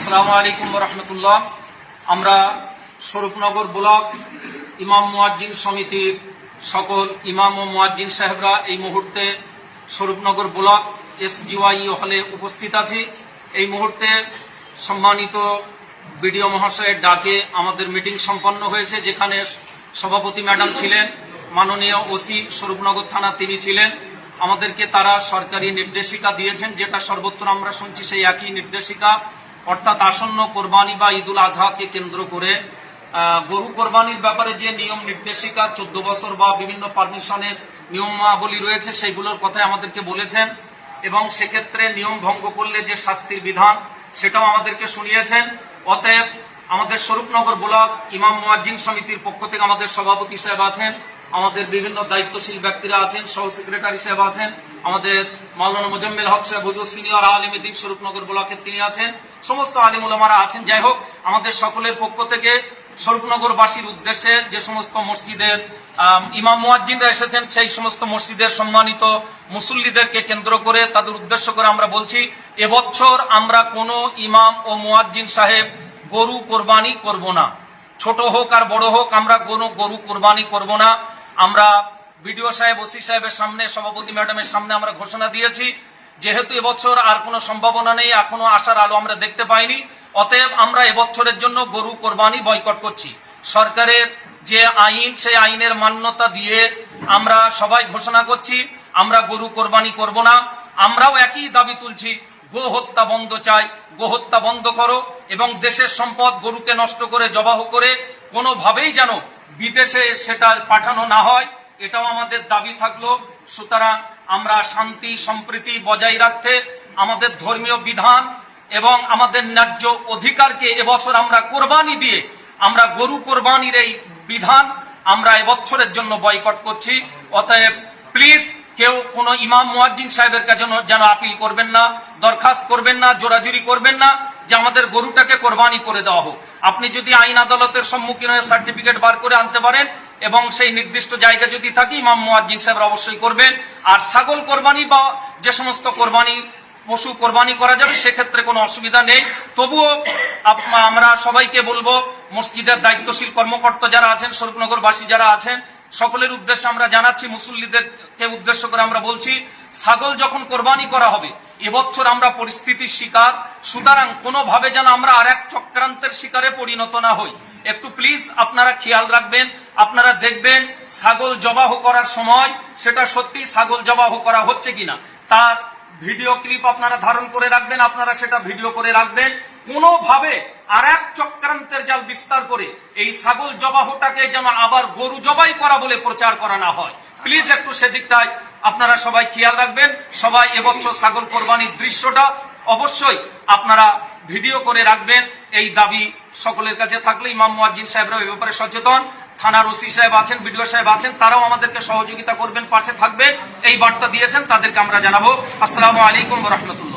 আসসালামু আলাইকুম ওয়া রাহমাতুল্লাহ। আমরা স্বরূপনগর ব্লক ইমাম মুয়াজ্জিন সমিতির সকল ইমাম ও মুয়াজ্জিন সাহেবরা এই মুহূর্তে স্বরূপনগর ব্লক SGY হলে উপস্থিত আছি। এই মুহূর্তে সম্মানিত বিডিও মহাশয়ের ডাকে আমাদের মিটিং সম্পন্ন হয়েছে, যেখানে সভাপতি ম্যাডাম ছিলেন, মাননীয় ওসি স্বরূপনগর থানা তিনি ছিলেন। আমাদেরকে তারা সরকারি নির্দেশিকা দিয়েছেন, যেটা সর্বত্র আমরা শুনছি সেই একই নির্দেশিকা, অর্থাৎ আসন্ন কোরবানি বা ঈদুল আজহাকে কেন্দ্র করে গরু কোরবানির ব্যাপারে যে নিয়ম নির্দেশিকা 14 বছর বা বিভিন্ন পারমিশনের নিয়মাবলী রয়েছে সেইগুলোর কথাই আমাদেরকে বলেছেন, এবং সেক্ষেত্রে নিয়ম ভঙ্গ করলে যে শাস্তির বিধান সেটাও আমাদেরকে শুনিয়েছেন। অতএব আমাদের স্বরূপনগর ব্লক ইমাম মুয়াজ্জিন সমিতির পক্ষ থেকে আমাদের সভাপতি সাহেব আছেন, আমাদের বিভিন্ন দায়িত্বশীল ব্যক্তিরা আছেন, সহ সেক্রেটারি সাহেব আছেন, আমাদের মাওলানা মুজাম্মেল হক সাহেব হুজুর সিনিয়র আলেম দ্বীন স্বরূপনগর ব্লকের তিনি আছেন, সমস্ত আলিম উলামারা আছেন। যাই হোক, আমাদের সকলের পক্ষ থেকে স্বরূপনগরবাসীর উদ্দেশ্যে যে সমস্ত মসজিদের ইমাম মুয়াজ্জিনরা এসেছেন, সেই সমস্ত মসজিদের সম্মানিত মুসল্লিদেরকে কেন্দ্র করে তাদের উদ্দেশ্য করে আমরা বলছি, এবছর আমরা কোনো ইমাম ও মুয়াজ্জিন সাহেব গরু কোরবানি করব না। ছোট হোক আর বড় হোক, আমরা কোনো গরু কোরবানি করব না। আমরা বিডিও সাহেব, ওসি সাহেবের সামনে, সভাপতি ম্যাডামের সামনে আমরা ঘোষণা দিয়েছি, যেহেতু এবছর আর কোনো সম্ভাবনা নেই, এখনো আশার আলো আমরা দেখতে পাইনি, অতএব আমরা এবছরের জন্য গরু কোরবানি বয়কট করছি। সরকারের যে আইন, সেই আইনের মান্যতা দিয়ে আমরা সবাই ঘোষণা করছি আমরা গরু কোরবানি করব না। আমরাও একই দাবি তুলছি, গো হত্যা বন্ধ চাই, গো হত্যা বন্ধ করো, এবং দেশের সম্পদ গরুকে নষ্ট করে জবাহ করে কোনোভাবেই যেন বিদেশে সেটা পাঠানো না হয়, এটাও আমাদের দাবি থাকলো। সুতরাং আমরা শান্তি সম্প্রীতি বজায় রাখতে আমাদের ধর্মীয় বিধান এবং আমাদের ন্যায্য অধিকারকে এবছর আমরা কোরবানি দিয়ে আমরা গরু কোরবানির এই বিধান আমরা এবছরের জন্য বয়কট করছি। অতএব প্লিজ কেউ কোনো ইমাম মুয়াজ্জিন সাহেবের কাছে যেন আপিল করবেন না, দরখাস্ত করবেন না, জোরাজুরি করবেন না যে আমাদের গরুটাকে কোরবানি করে দেওয়া হোক। আপনি যদি আইন আদালতের সম্মুখীন হয়ে সার্টিফিকেট বার করে আনতে পারেন এবং সেই নির্দিষ্ট জায়গা যদি থাকে, ইমাম মুয়াজ্জিন সাহেব অবশ্যই করবেন। আর ছাগল কোরবানি বা যে সমস্ত কোরবানি পশু কোরবানি করা যাবে সেক্ষেত্রে কোনো অসুবিধা নেই। তবুও আমরা সবাইকে বলবো, মসজিদের দায়িত্বশীল কর্মকর্তা যারা আছেন, স্বরূপনগরবাসী যারা আছেন, সকলের উদ্দেশ্যে আমরা জানাচ্ছি, মুসল্লিদেরকে উদ্দেশ্য করে আমরা বলছি, ছাগল যখন কোরবানি করা হবে এবছর আমরা পরিস্থিতির শিকার, সুতরাং কোনোভাবে যেন আমরা আর এক চক্রান্তের শিকারে পরিণত না হই। একটু প্লিজ আপনারা খেয়াল রাখবেন, আপনারা দেখবেন ছাগল জবাহ করার সময় সেটা সত্যি ছাগল জবাহ করা হচ্ছে কিনা, তার ভিডিও ক্লিপ আপনারা ধারণ করে রাখবেন, আপনারা সেটা ভিডিও করে রাখবেন। কোনোভাবে আর এক চক্রান্তের জাল বিস্তার করে এই ছাগল জবাহটাকে যেন আবার গরু জবাই করা বলে প্রচার করা না হয়। প্লিজ একটু সেদিকটায় আপনারা সবাই খেয়াল রাখবেন। সবাই এবছর ছাগল কোরবানির দৃশ্যটা অবশ্যই আপনারা ভিডিও করে রাখবেন, এই দাবি সকলের কাছে থাকলে। ইমাম মুয়াজ্জিন সাহেবরা এই ব্যাপারে সচেতন, থানার ওসি সাহেব আছেন, বিডিও সাহেব আছেন, তারাও আমাদেরকে সহযোগিতা করবেন, পাশে থাকবেন, এই বার্তা দিয়েছেন, তাদেরকে আমরা জানাবো। আসসালামু আলাইকুম ওয়া রাহমাতুল্লাহ।